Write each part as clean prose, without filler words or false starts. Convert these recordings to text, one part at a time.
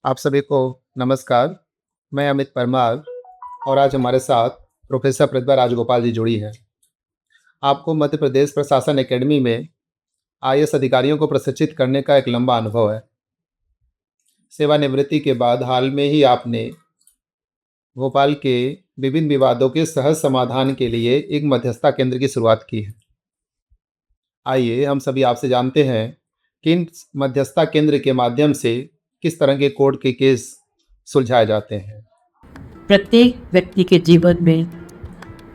आप सभी को नमस्कार। मैं अमित परमार और आज हमारे साथ प्रोफेसर प्रतिभा राजगोपाल जी जुड़ी हैं। आपको मध्य प्रदेश प्रशासन एकेडमी में आईएएस अधिकारियों को प्रशिक्षित करने का एक लंबा अनुभव है। सेवानिवृत्ति के बाद हाल में ही आपने भोपाल के विभिन्न विवादों के सहज समाधान के लिए एक मध्यस्थता केंद्र की शुरुआत की है। आइए हम सभी आपसे जानते हैं कि इन मध्यस्थता केंद्र के माध्यम से किस तरह के कोर्ट के केस सुलझाए जाते हैं। प्रत्येक व्यक्ति के जीवन में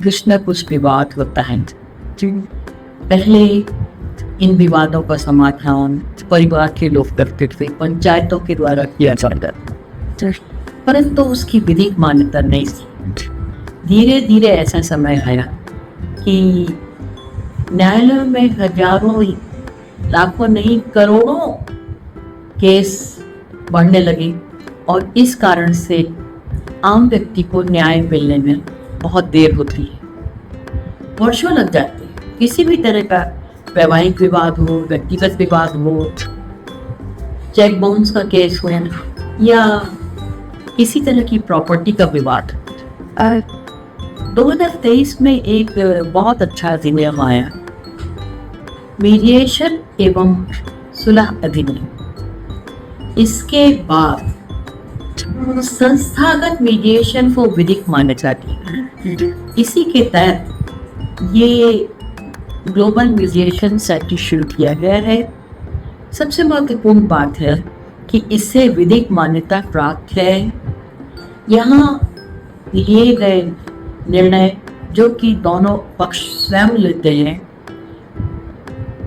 कुछ न कुछ विवाद होता है। पहले इन विवादों का समाधान परिवार के लोग करते थे, पंचायतों के द्वारा किया जाता था, परंतु उसकी विधिक मान्यता नहीं थी। धीरे धीरे ऐसा समय आया कि न्यायालय में हजारों लाखों नहीं करोड़ों केस बढ़ने लगे और इस कारण से आम व्यक्ति को न्याय मिलने में बहुत देर होती है, वर्षों लग जाते हैं। किसी भी तरह का वैवाहिक विवाद हो, व्यक्तिगत विवाद हो, चेक बाउंस का केस हो या किसी तरह की प्रॉपर्टी का विवाद। 2023 में एक बहुत अच्छा अधिनियम आया, मीडिएशन एवं सुलह अधिनियम। इसके बाद संस्थागत मीडिएशन को विधिक माना जाती है। इसी के तहत ये ग्लोबल मीडिएशन सेंटर शुरू किया गया है। सबसे महत्वपूर्ण बात है कि इससे विधिक मान्यता प्राप्त है। यहाँ लिए गए निर्णय जो कि दोनों पक्ष स्वयं लेते हैं,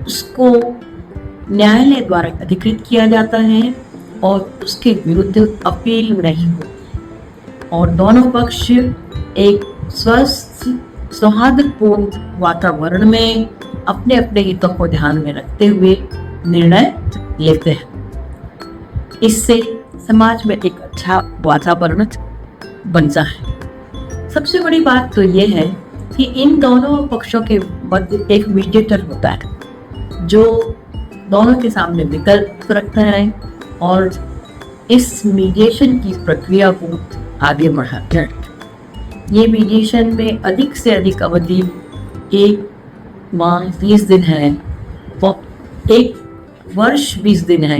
उसको न्यायालय द्वारा अधिकृत किया जाता है और उसके विरुद्ध अपील नहीं होती और दोनों पक्ष एक स्वस्थ सौहार्दपूर्ण वातावरण में अपने अपने हितों को ध्यान में रखते हुए निर्णय लेते हैं। इससे समाज में एक अच्छा वातावरण बनता है। सबसे बड़ी बात तो ये है कि इन दोनों पक्षों के मध्य एक मीडिएटर होता है जो दोनों के सामने विकल्प रखता है और इस मीडिएशन की प्रक्रिया को आगे बढ़ाता है। ये मीडिएशन में अधिक से अधिक अवधि 1 माह 20 दिन है, 1 वर्ष 20 दिन है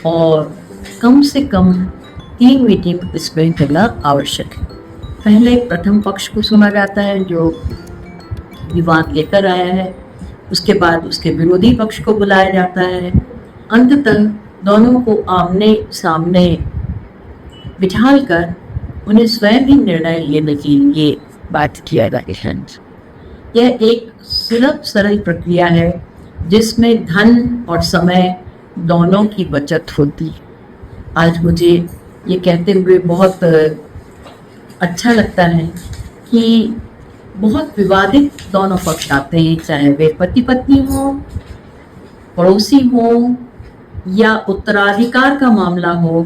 और कम से कम 3 मीटिंग इसमें करना आवश्यक है। पहले प्रथम पक्ष को सुना जाता है जो विवाद लेकर आया है, उसके बाद उसके विरोधी पक्ष को बुलाया जाता है, अंततः दोनों को आमने सामने बिठाकर उन्हें स्वयं ही निर्णय लेने के लिए बात किया जाती है। यह एक सुलभ सरल प्रक्रिया है जिसमें धन और समय दोनों की बचत होती। आज मुझे ये कहते हुए बहुत अच्छा लगता है कि बहुत विवादित दोनों पक्ष आते हैं, चाहे वे पति पत्नी हो, पड़ोसी हो या उत्तराधिकार का मामला हो,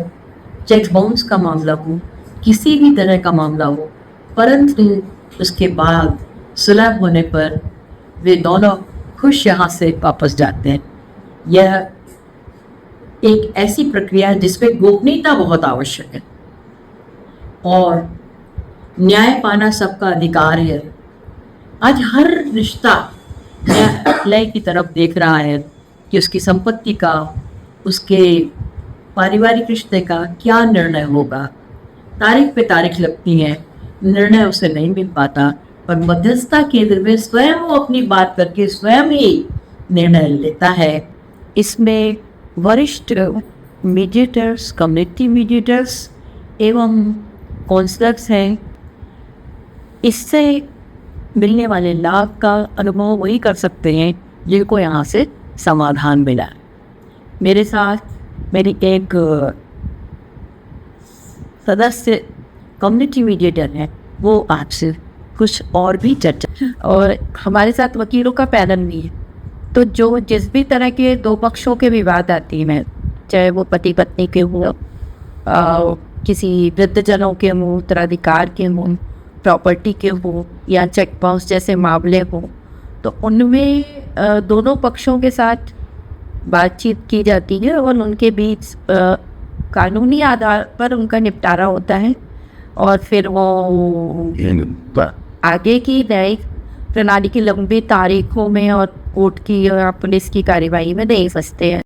चेक बाउंस का मामला हो, किसी भी तरह का मामला हो, परंतु उसके बाद सुलह होने पर वे दोनों खुश यहाँ से वापस जाते हैं। यह एक ऐसी प्रक्रिया है जिसमें गोपनीयता बहुत आवश्यक है और न्याय पाना सबका अधिकार है। आज हर रिश्ता न्यायालय की तरफ देख रहा है कि उसकी संपत्ति का, उसके पारिवारिक रिश्ते का क्या निर्णय होगा। तारीख पे तारीख लगती है, निर्णय उसे नहीं मिल पाता, पर मध्यस्थता केंद्र में स्वयं वो अपनी बात करके स्वयं ही निर्णय लेता है। इसमें वरिष्ठ मीडिएटर्स, कम्युनिटी मीडिएटर्स एवं काउंसलर्स हैं। इससे मिलने वाले लाभ का अनुभव वही कर सकते हैं जिनको यहाँ से समाधान मिला। मेरे साथ मेरी एक सदस्य कम्युनिटी मीडिएटर है, वो आपसे कुछ और भी चर्चा, और हमारे साथ वकीलों का पैनल भी है। तो जो जिस भी तरह के दो पक्षों के विवाद आती हैं, चाहे वो पति पत्नी के हों, किसी वृद्धजनों के हों, उत्तराधिकार के हों, प्रॉपर्टी के हों या चेक बाउंस जैसे मामले हों, तो उनमें दोनों पक्षों के साथ बातचीत की जाती है और उनके बीच कानूनी आधार पर उनका निपटारा होता है और फिर वो आगे की न्यायिक प्रणाली की लंबी तारीखों में और कोर्ट की या पुलिस की कार्यवाही में नहीं फंसते हैं।